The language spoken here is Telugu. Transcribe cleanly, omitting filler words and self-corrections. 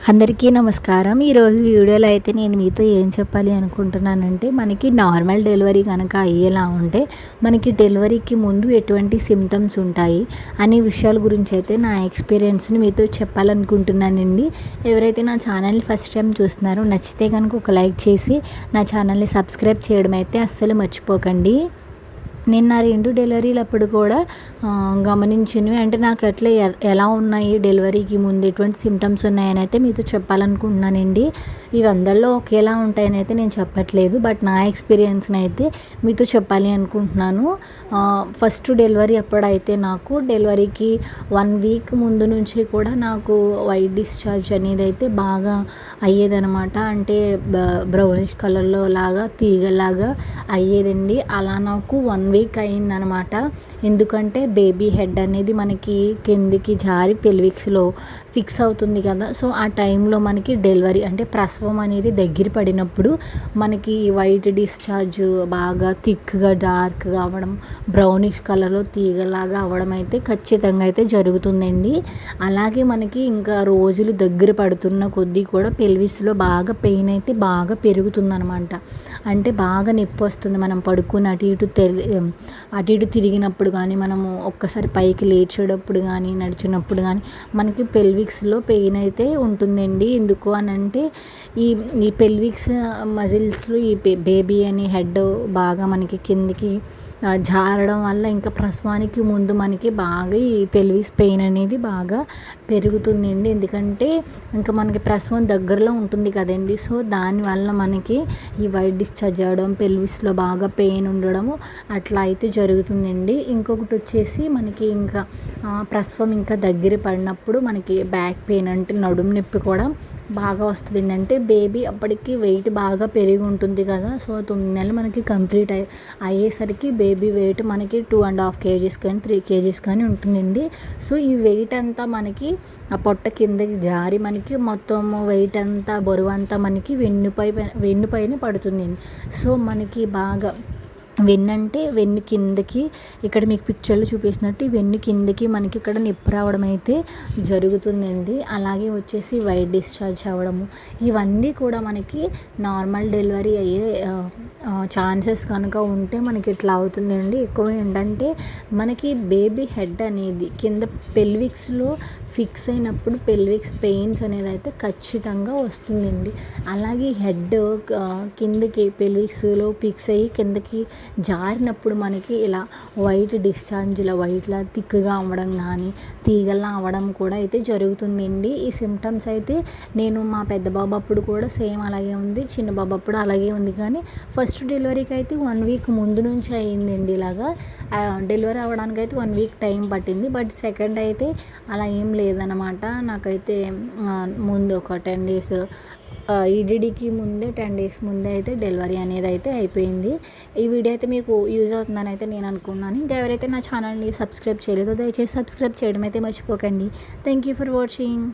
అందరికీ నమస్కారం. ఈరోజు వీడియోలో అయితే నేను మీతో ఏం చెప్పాలి అనుకుంటున్నానంటే, మనకి నార్మల్ డెలివరీ కనుక అయ్యేలా ఉంటే మనకి డెలివరీకి ముందు ఎటువంటి సిమ్టమ్స్ ఉంటాయి అనే విషయాల గురించి అయితే నా ఎక్స్పీరియన్స్ని మీతో చెప్పాలనుకుంటున్నానండి. ఎవరైతే నా ఛానల్ని ఫస్ట్ టైం చూస్తున్నారో నచ్చితే కనుక ఒక లైక్ చేసి నా ఛానల్ని సబ్స్క్రైబ్ చేయడం అయితే అస్సలు మర్చిపోకండి. నేను నా 2 డెలివరీలు అప్పుడు కూడా గమనించినవి అంటే నాకు ఎట్లా ఎలా ఉన్నాయి డెలివరీకి ముందు ఎటువంటి సిమ్టమ్స్ ఉన్నాయని అయితే మీతో చెప్పాలనుకుంటున్నానండి. ఇవి అందరిలో ఒకేలా ఉంటాయని అయితే నేను చెప్పట్లేదు, బట్ నా ఎక్స్పీరియన్స్ని అయితే మీతో చెప్పాలి అనుకుంటున్నాను. ఫస్ట్ డెలివరీ అప్పుడైతే నాకు డెలివరీకి 1 వీక్ ముందు నుంచి కూడా నాకు వైట్ డిశ్చార్జ్ అనేది అయితే బాగా అయ్యేదనమాట. అంటే బ్రౌనిష్ కలర్లో లాగా తీగలాగా అయ్యేదండి. అలా నాకు 1 వీక్ అయిందనమాట. ఎందుకంటే బేబీ హెడ్ అనేది మనకి కిందికి జారి పెల్విక్స్లో ఫిక్స్ అవుతుంది కదా. సో ఆ టైంలో మనకి డెలివరీ అంటే ప్రసవం అనేది దగ్గర పడినప్పుడు మనకి వైట్ డిశ్చార్జ్ బాగా థిక్గా డార్క్గా అవ్వడం, బ్రౌనిష్ కలర్లో తీగలాగా అవ్వడం అయితే ఖచ్చితంగా అయితే జరుగుతుందండి. అలాగే మనకి ఇంకా రోజులు దగ్గర పడుతున్న కొద్దీ కూడా పెల్విస్లో బాగా పెయిన్ అయితే బాగా పెరుగుతుందనమాట. అంటే బాగా నొప్పి వస్తుంది. మనం పడుకుని అటు ఇటు తిరిగినప్పుడు కానీ, మనము ఒక్కసారి పైకి లేచేటప్పుడు కానీ, నడిచినప్పుడు కానీ మనకి పెల్విక్స్లో పెయిన్ అయితే ఉంటుందండి. ఎందుకు అని అంటే ఈ పెల్విక్స్ మజిల్స్లో ఈ బేబీ అని హెడ్ బాగా మనకి కిందికి జారడం వల్ల ఇంకా ప్రసవానికి ముందు మనకి బాగా ఈ పెల్విస్ పెయిన్ అనేది బాగా పెరుగుతుందండి. ఎందుకంటే ఇంకా మనకి ప్రసవం దగ్గరలో ఉంటుంది కదండి. సో దానివల్ల మనకి ఈ వైట్ డిశ్చార్జ్ అవ్వడం, పెల్విస్లో బాగా పెయిన్ ఉండడము అట్లా అయితే జరుగుతుందండి. ఇంకొకటి వచ్చేసి మనకి ఇంకా ప్రసవం ఇంకా దగ్గర పడినప్పుడు మనకి బ్యాక్ పెయిన్ అంటే నడుము నొప్పి కూడా బాగా వస్తుంది. అంటే బేబీ అప్పటికి వెయిట్ బాగా పెరిగి ఉంటుంది కదా. సో 9 నెలలు మనకి కంప్లీట్ అయ్యేసరికి బేబీ వెయిట్ మనకి 2.5 kgs కానీ 3 kgs కానీ ఉంటుందండి. సో ఈ వెయిట్ అంతా మనకి ఆ పొట్ట కిందకి జారి మనకి మొత్తం వెయిట్ అంతా బరువు అంతా మనకి వెన్నుపైన పడుతుందండి. సో మనకి బాగా వెన్ను కిందకి ఇక్కడ మీకు పిక్చర్లో చూపిస్తున్నట్టు వెన్ను కిందకి మనకి ఇక్కడ నొప్పి రావడం అయితే జరుగుతుందండి. అలాగే వచ్చేసి వైట్ డిశ్చార్జ్ అవ్వడము, ఇవన్నీ కూడా మనకి నార్మల్ డెలివరీ అయ్యే ఛాన్సెస్ కనుక ఉంటే మనకి ఇట్లా అవుతుందండి. ఎక్కువ ఏంటంటే మనకి బేబీ హెడ్ అనేది కింద పెల్విక్స్లో ఫిక్స్ అయినప్పుడు పెల్విక్స్ పెయిన్స్ అనేది అయితే ఖచ్చితంగా వస్తుందండి. అలాగే హెడ్ కిందకి పెల్విక్స్లో ఫిక్స్ అయ్యి కిందకి జారినప్పుడు మనకి ఇలా వైట్ డిశ్చార్జ్లో వైట్లా థిక్గా అవ్వడం కానీ తీగల్లా అవ్వడం కూడా అయితే జరుగుతుందండి. ఈ సిమ్టమ్స్ అయితే నేను మా పెద్ద బాబు అప్పుడు కూడా సేమ్ అలాగే ఉంది, చిన్న బాబు అప్పుడు అలాగే ఉంది. కానీ ఫస్ట్ డెలివరీకి అయితే 1 వీక్ ముందు నుంచి అయిందండి. ఇలాగా డెలివరీ అవ్వడానికి అయితే 1 వీక్ టైం పట్టింది. బట్ సెకండ్ అయితే అలా ఏం లేదనమాట. నాకైతే ముందు ఒక 10 days ఈడీడీకి ముందే 10 days ముందే అయితే డెలివరీ అనేది అయితే అయిపోయింది. ఈ వీడియో అయితే మీకు యూజ్ అవుతుందని అయితే నేను అనుకున్నాను. ఇంకా ఎవరైతే నా ఛానల్ని సబ్స్క్రైబ్ చేయలేదో దయచేసి సబ్స్క్రైబ్ చేయడం అయితే మర్చిపోకండి. Thank you for watching.